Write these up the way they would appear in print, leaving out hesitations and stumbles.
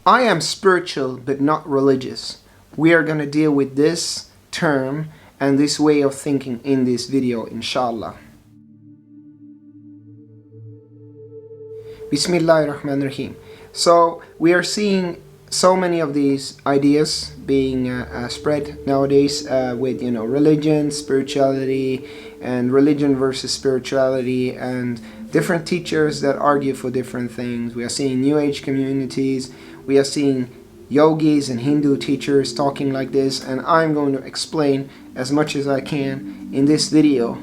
I am spiritual but not religious. We are going to deal with this term and this way of thinking in this video, inshallah. Bismillahirrahmanirrahim. So we are seeing so many of these ideas being spread nowadays with religion, spirituality, and religion versus spirituality, and different teachers that argue for different things. We are seeing New Age communities. We are seeing yogis and Hindu teachers talking like this, and I'm going to explain as much as I can in this video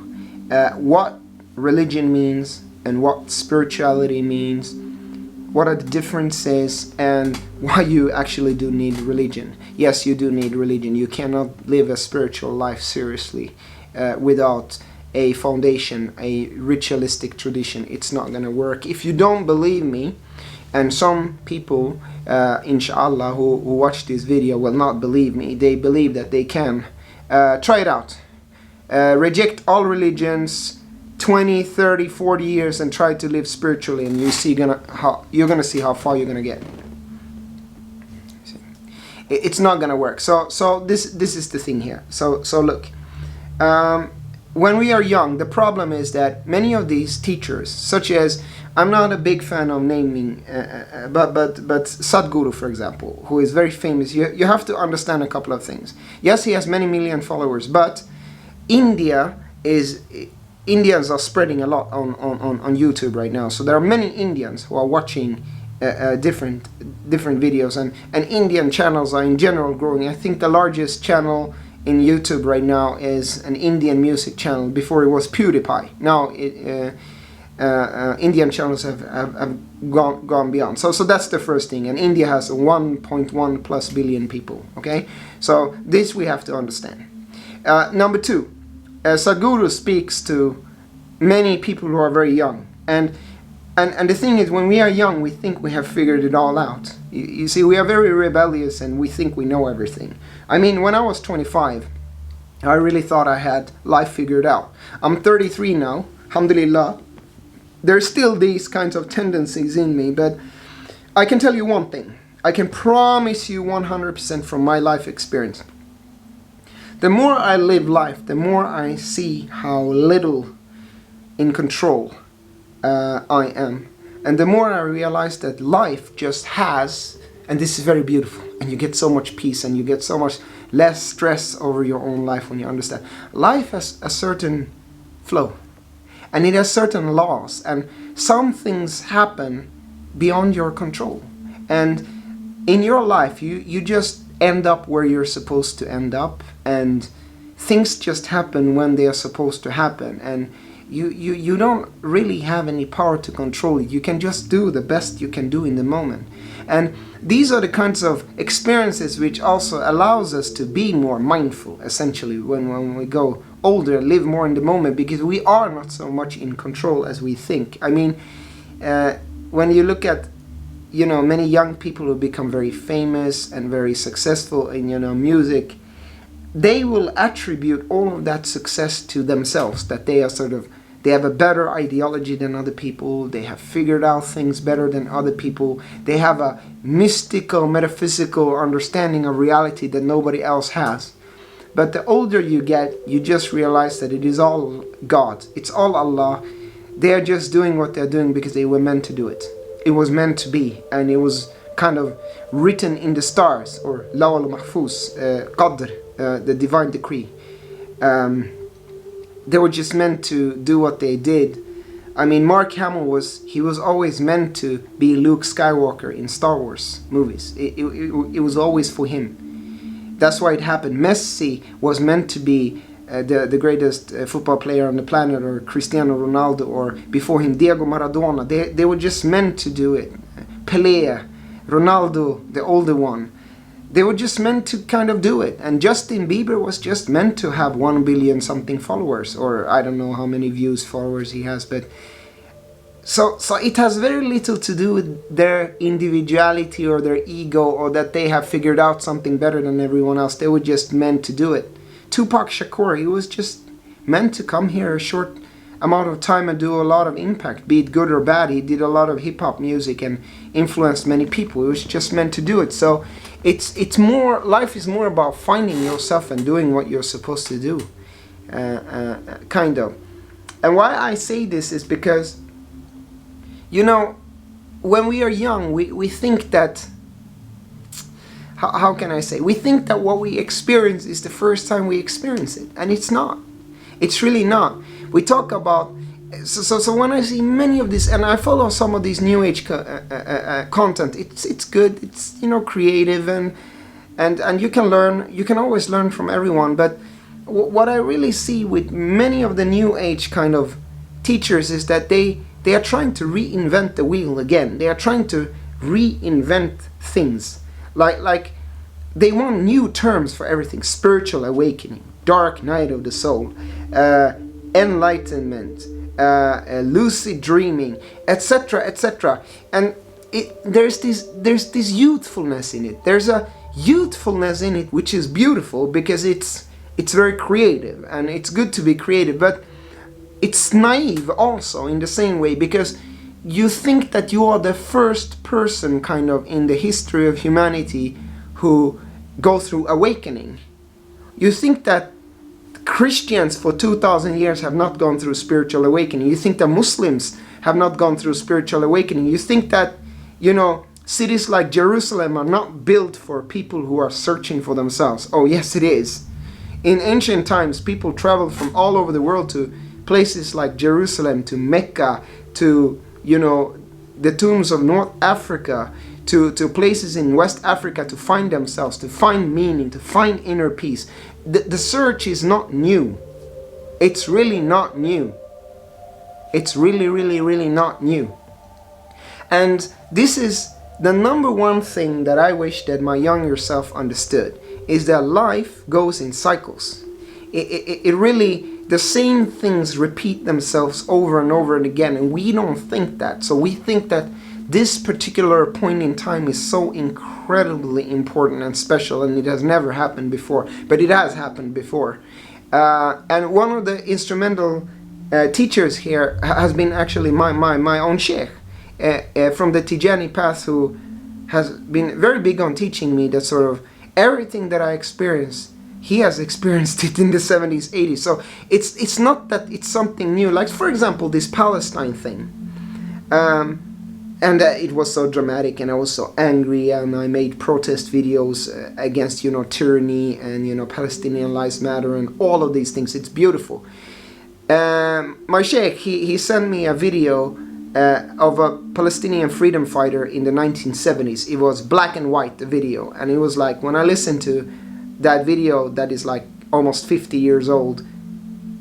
what religion means and what spirituality means, what are the differences, and why you actually do need religion. Yes, you do need religion. You cannot live a spiritual life seriously without a foundation, a ritualistic tradition. It's not going to work. If you don't believe me, and some people, inshallah, who watch this video will not believe me, they believe that they can, try it out. Reject all religions, 20, 30, 40 years, and try to live spiritually, and you're gonna see how far you're gonna get. It's not gonna work. So this is the thing here. So look, when we are young, the problem is that many of these teachers, such as, I'm not a big fan of naming, but Sadhguru, for example, who is very famous. You have to understand a couple of things. Yes, he has many million followers, but Indians are spreading a lot on YouTube right now. So there are many Indians who are watching different videos, and Indian channels are in general growing. I think the largest channel in YouTube right now is an Indian music channel. Before it was PewDiePie. Now Indian channels have gone beyond. So that's the first thing. And India has 1.1 plus billion people. Okay, so this we have to understand. Number two. Sadhguru speaks to many people who are very young, and the thing is, when we are young, we think we have figured it all out. You see, we are very rebellious, and we think we know everything. I mean, when I was 25, I really thought I had life figured out. I'm 33 now, alhamdulillah. There's still these kinds of tendencies in me, but I can tell you one thing. I can promise you 100% from my life experience. The more I live life, the more I see how little in control I am. And the more I realize that life just has, and this is very beautiful, and you get so much peace, and you get so much less stress over your own life when you understand. Life has a certain flow, and it has certain laws, and some things happen beyond your control. And in your life, you just end up where you're supposed to end up, and things just happen when they are supposed to happen, and you don't really have any power to control it. You can just do the best you can do in the moment. And these are the kinds of experiences which also allows us to be more mindful, essentially, when we go older, live more in the moment, because we are not so much in control as we think. I mean, when you look at many young people who become very famous and very successful in music, they will attribute all of that success to themselves, that they have a better ideology than other people, they have figured out things better than other people, they have a mystical, metaphysical understanding of reality that nobody else has. But the older you get, you just realize that it is all God, it's all Allah. They are just doing what they're doing because they were meant to do it. It was meant to be, and it was kind of written in the stars, or Lawh al-Mahfuz, Qadr, the divine decree. They were just meant to do what they did. I mean, Mark Hamill was always meant to be Luke Skywalker in Star Wars movies. It was always for him. That's why it happened. Messi was meant to be the greatest football player on the planet, or Cristiano Ronaldo, or before him Diego Maradona. They were just meant to do it. Pelé, Ronaldo, the older one, they were just meant to kind of do it. And Justin Bieber was just meant to have 1 billion something followers, or I don't know how many views, followers he has, but so it has very little to do with their individuality or their ego, or that they have figured out something better than everyone else. They were just meant to do it. Tupac Shakur, he was just meant to come here amount of time and do a lot of impact, be it good or bad. He did a lot of hip hop music and influenced many people. He was just meant to do it. So it's more, life is more about finding yourself and doing what you're supposed to do, kind of. And why I say this is because, you know, when we are young, we think that, how can I say, we think that what we experience is the first time we experience it, and it's not. It's really not. We talk about, so when I see many of this, and I follow some of these new age content, it's good, it's, you know, creative, and you can learn, you can always learn from everyone. But what I really see with many of the new age kind of teachers is that they are trying to reinvent the wheel again. They are trying to reinvent things. Like they want new terms for everything: spiritual awakening, dark night of the soul, enlightenment, lucid dreaming, etc., etc. And there's this youthfulness in it. There's a youthfulness in it which is beautiful, because it's very creative, and it's good to be creative, but it's naive also in the same way, because you think that you are the first person kind of in the history of humanity who go through awakening. You think that Christians for 2,000 years have not gone through spiritual awakening. You think that Muslims have not gone through spiritual awakening. You think that, you know, cities like Jerusalem are not built for people who are searching for themselves. Oh yes, it is. In ancient times, people traveled from all over the world to places like Jerusalem, to Mecca, to, you know, the tombs of North Africa, to places in West Africa to find themselves, to find meaning, to find inner peace. The search is not new. It's really not new. It's really, really, really not new. And this is the number one thing that I wish that my younger self understood, is that life goes in cycles. It really, the same things repeat themselves over and over and again, and we don't think that. So we think that this particular point in time is so incredibly important and special, and it has never happened before, but it has happened before. And one of the instrumental teachers here has been actually my own sheikh from the Tijani path, who has been very big on teaching me that sort of everything that I experience, he has experienced it in the 70s, 80s. So it's not that it's something new. Like, for example, this Palestine thing. And it was so dramatic, and I was so angry, and I made protest videos against, you know, tyranny, and, you know, Palestinian lives matter, and all of these things. It's beautiful. My sheikh, he sent me a video of a Palestinian freedom fighter in the 1970s. It was black and white, the video, and it was like, when I listened to that video that is like almost 50 years old,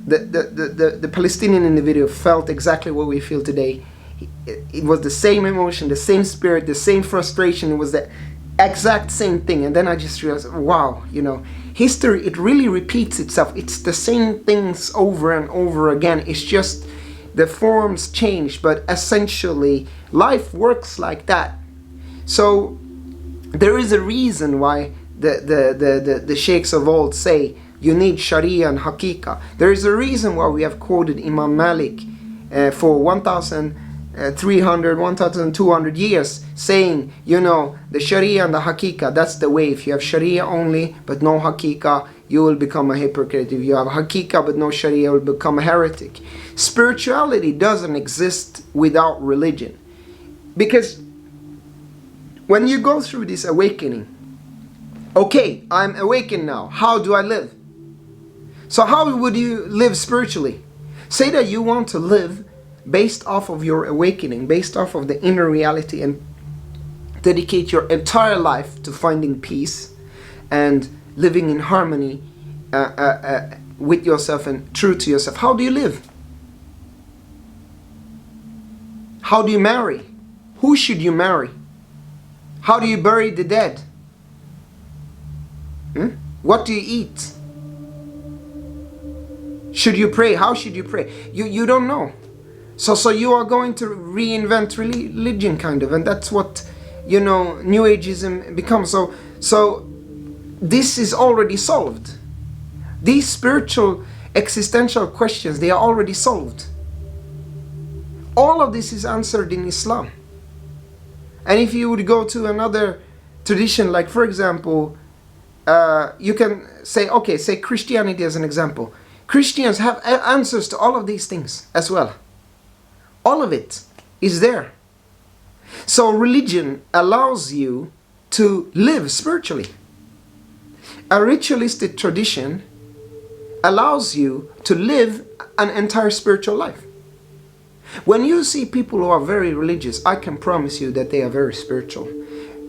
the Palestinian in the video felt exactly what we feel today. It was the same emotion, the same spirit, the same frustration. It was the exact same thing. And then I just realized, wow, you know, history, it really repeats itself. It's the same things over and over again. It's just the forms change, but essentially life works like that. So there is a reason why the sheikhs of old say you need Sharia and Hakika. There is a reason why we have quoted Imam Malik for 1,300, 1,200 years, saying, you know, the Sharia and the Hakika, that's the way. If you have Sharia only but no Hakika, you will become a hypocrite. If you have Hakika but no Sharia, you will become a heretic. Spirituality doesn't exist without religion. Because when you go through this awakening, okay, I'm awakened now. How do I live? So how would you live spiritually? Say that you want to live based off of your awakening, based off of the inner reality, and dedicate your entire life to finding peace and living in harmony with yourself and true to yourself. How do you live? How do you marry? Who should you marry? How do you bury the dead? What do you eat? Should you pray? How should you pray? You don't know. So you are going to reinvent religion, kind of, and that's what, you know, New Ageism becomes. So this is already solved. These spiritual existential questions, they are already solved. All of this is answered in Islam. And if you would go to another tradition, like for example, you can say, okay, say Christianity as an example. Christians have answers to all of these things as well. All of it is there. So religion allows you to live spiritually. A ritualistic tradition allows you to live an entire spiritual life. When you see people who are very religious, I can promise you that they are very spiritual.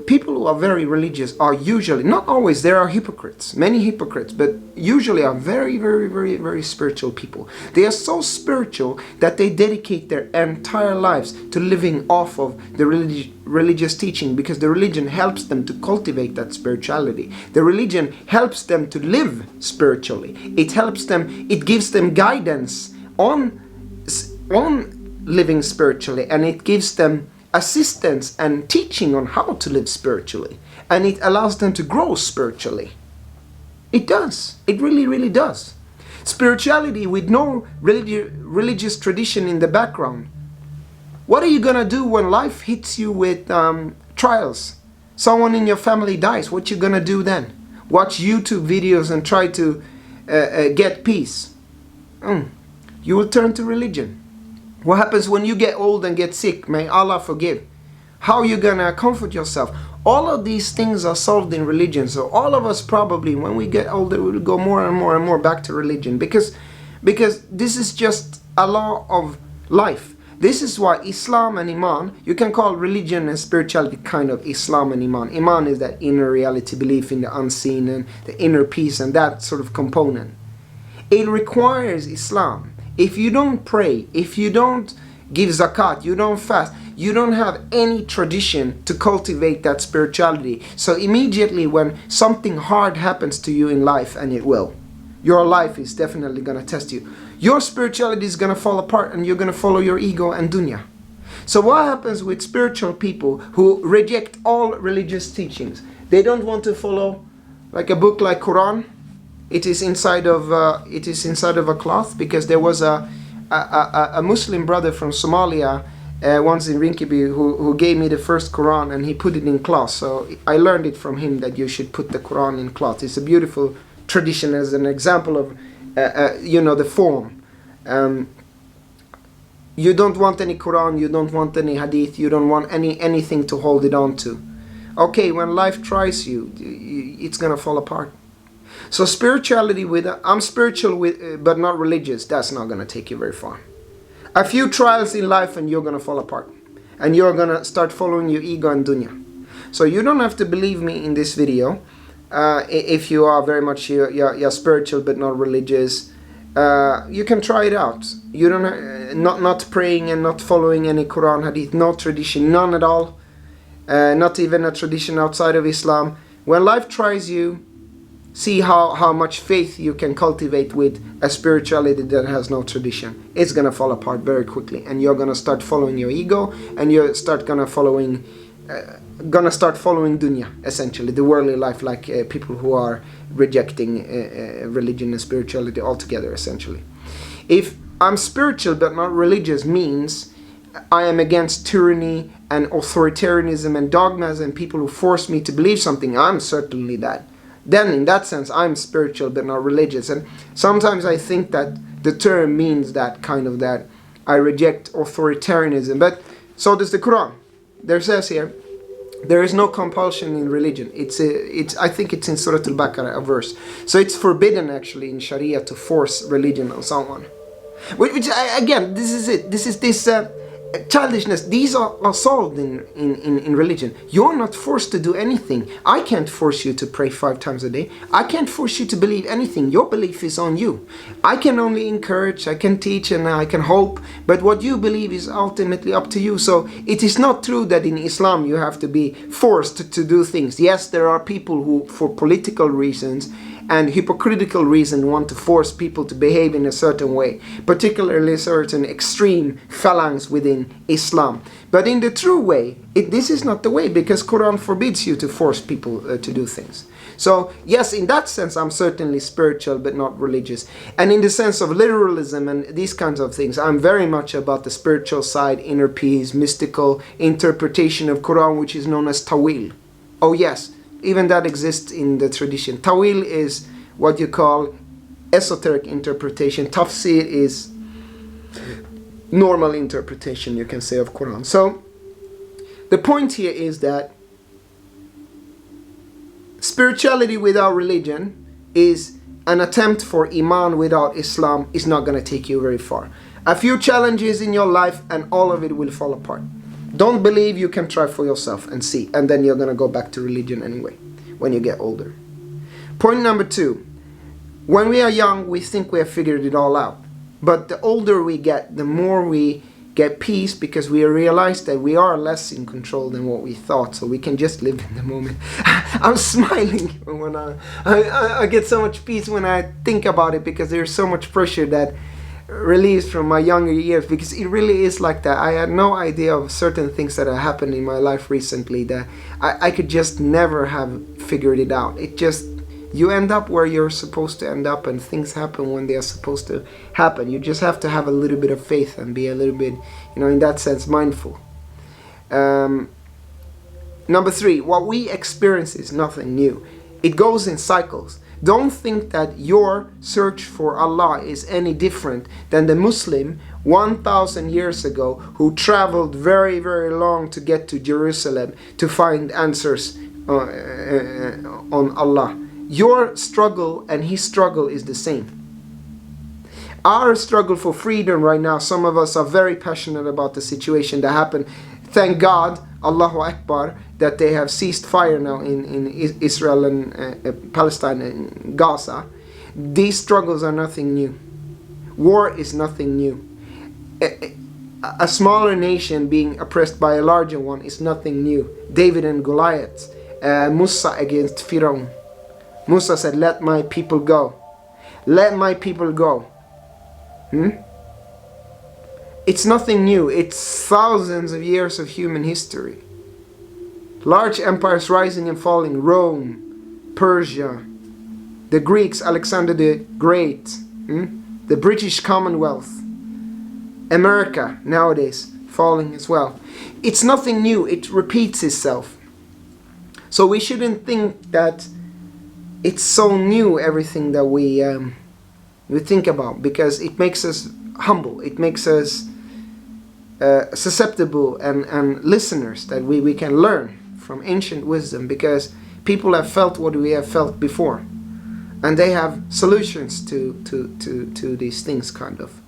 People who are very religious are usually, not always, there are hypocrites, many hypocrites, but usually are very, very, very, very spiritual people. They are so spiritual that they dedicate their entire lives to living off of the religious teaching, because the religion helps them to cultivate that spirituality. The religion helps them to live spiritually. It helps them, it gives them guidance on living spiritually, and it gives them assistance and teaching on how to live spiritually, and it allows them to grow spiritually. It does. It really, really does. Spirituality with no religious tradition in the background. What are you gonna do when life hits you with trials? Someone in your family dies. What you gonna do then? Watch YouTube videos and try to get peace? You will turn to religion. What happens when you get old and get sick? May Allah forgive. How are you gonna comfort yourself? All of these things are solved in religion. So all of us probably, when we get older, will go more and more and more back to religion, because this is just a law of life. This is why Islam and Iman, you can call religion and spirituality kind of Islam and Iman. Iman is that inner reality, belief in the unseen and the inner peace and that sort of component. It requires Islam. If you don't pray, if you don't give zakat, you don't fast, you don't have any tradition to cultivate that spirituality. So immediately when something hard happens to you in life, and it will, your life is definitely going to test you. Your spirituality is going to fall apart, and you're going to follow your ego and dunya. So what happens with spiritual people who reject all religious teachings? They don't want to follow like a book like Quran. It is inside of a cloth, because there was a Muslim brother from Somalia once in Rinkeby who gave me the first Quran, and he put it in cloth. So I learned it from him that you should put the Quran in cloth. It's a beautiful tradition as an example of the form. You don't want any Quran, you don't want any Hadith, you don't want anything to hold it on to. Okay, when life tries you, it's gonna fall apart. So spirituality with I'm spiritual with but not religious, that's not going to take you very far. A few trials in life and you're going to fall apart, and you're going to start following your ego and dunya. So you don't have to believe me in this video if you are very much you're spiritual but not religious. You can try it out. You don't not praying and not following any Quran, Hadith, no tradition, none at all. Not even a tradition outside of Islam. When life tries you, see how much faith you can cultivate with a spirituality that has no tradition. It's gonna fall apart very quickly, and you're gonna start following your ego, and you start start following dunya, essentially the worldly life, like people who are rejecting religion and spirituality altogether. Essentially, if I'm spiritual but not religious, means I am against tyranny and authoritarianism and dogmas and people who force me to believe something. I'm certainly that. Then in that sense, I'm spiritual but not religious. And sometimes I think that the term means that kind of, that I reject authoritarianism. But so does the Quran. There says here, there is no compulsion in religion. I think it's in Surah Al-Baqarah, a verse. So it's forbidden actually in Sharia to force religion on someone. Which again, this is it. This is this childishness. These are solved in religion. You're not forced to do anything. I can't force you to pray 5 times a day. I can't force you to believe anything. Your belief is on you. I can only encourage, I can teach, and I can hope, but what you believe is ultimately up to you. So it is not true that in Islam you have to be forced to do things. Yes, there are people who, for political reasons and hypocritical reason want to force people to behave in a certain way, particularly certain extreme phalanx within Islam. But in the true way, this is not the way, because Quran forbids you to force people to do things. So yes, in that sense, I'm certainly spiritual but not religious. And in the sense of literalism and these kinds of things, I'm very much about the spiritual side, inner peace, mystical interpretation of Quran, which is known as Tawil. Oh yes, even that exists in the tradition. Tawil is what you call esoteric interpretation. Tafsir is normal interpretation, you can say, of Quran. So the point here is that spirituality without religion is an attempt for Iman without Islam, is not going to take you very far. A few challenges in your life and all of it will fall apart. Don't believe, you can try for yourself and see, and then you're going to go back to religion anyway when you get older. Point number 2. When we are young, we think we have figured it all out. But the older we get, the more we get peace, because we realize that we are less in control than what we thought, so we can just live in the moment. I'm smiling when I get so much peace when I think about it, because there's so much pressure that relieves from my younger years, because it really is like that. I had no idea of certain things that have happened in my life recently that I could just never have figured it out. It just, you end up where you're supposed to end up, and things happen when they are supposed to happen. You just have to have a little bit of faith and be a little bit, in that sense, mindful. Number 3, what we experience is nothing new. It goes in cycles. Don't think that your search for Allah is any different than the Muslim 1,000 years ago who traveled very, very long to get to Jerusalem to find answers on Allah. Your struggle and his struggle is the same. Our struggle for freedom right now, some of us are very passionate about the situation that happened. Thank God, Allahu Akbar, that they have ceased fire now in Israel and Palestine and Gaza. These struggles are nothing new. War is nothing new. A smaller nation being oppressed by a larger one is nothing new. David and Goliath, Musa against Pharaoh. Musa said, "Let my people go. Let my people go." It's nothing new. It's thousands of years of human history. Large empires rising and falling. Rome, Persia, the Greeks, Alexander the Great, the British Commonwealth, America nowadays falling as well. It's nothing new. It repeats itself. So we shouldn't think that it's so new, everything that we think about, because it makes us humble. It makes us susceptible and listeners, that we can learn from ancient wisdom, because people have felt what we have felt before, and they have solutions to these things, kind of.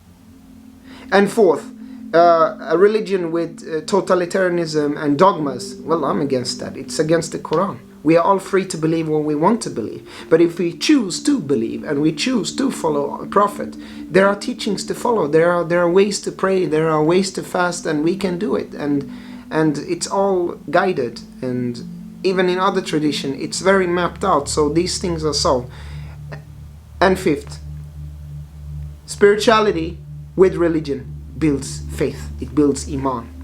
And fourth, a religion with totalitarianism and dogmas, well, I'm against that. It's against the Quran. We are all free to believe what we want to believe. But if we choose to believe and we choose to follow a prophet, there are teachings to follow. There are ways to pray. There are ways to fast, and we can do it. And it's all guided. And even in other tradition, it's very mapped out. So these things are solved. And fifth, spirituality with religion builds faith. It builds Iman.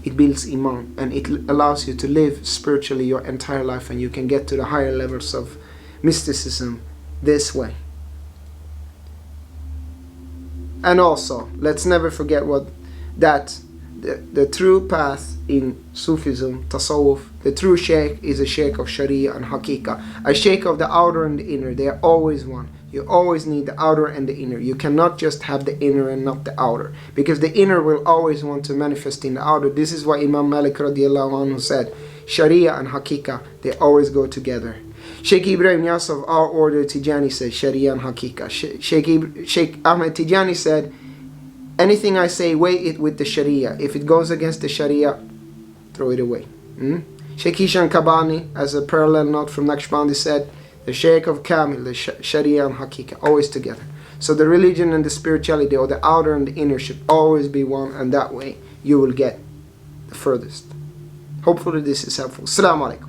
It builds Iman, and it allows you to live spiritually your entire life, and you can get to the higher levels of mysticism this way. And also, let's never forget that the true path in Sufism, Tasawwuf, the true sheikh is a sheikh of Sharia and Hakika. A sheikh of the outer and the inner. They are always one. You always need the outer and the inner. You cannot just have the inner and not the outer, because the inner will always want to manifest in the outer. This is why Imam Malik radiallahu anhu said, Sharia and Hakika, they always go together. Sheikh Ibrahim Yas of our order, Tijani, said Sharia and Hakika. Sheikh Ahmed Tijani said, anything I say, weigh it with the Sharia. If it goes against the Sharia, throw it away. Sheikh Hishan Kabani, as a parallel note from Naqshbandi, said, the Sheikh of Kamil, the Sharia and Hakika, always together. So the religion and the spirituality, or the outer and the inner, should always be one, and that way you will get the furthest. Hopefully this is helpful. Assalamu alaikum.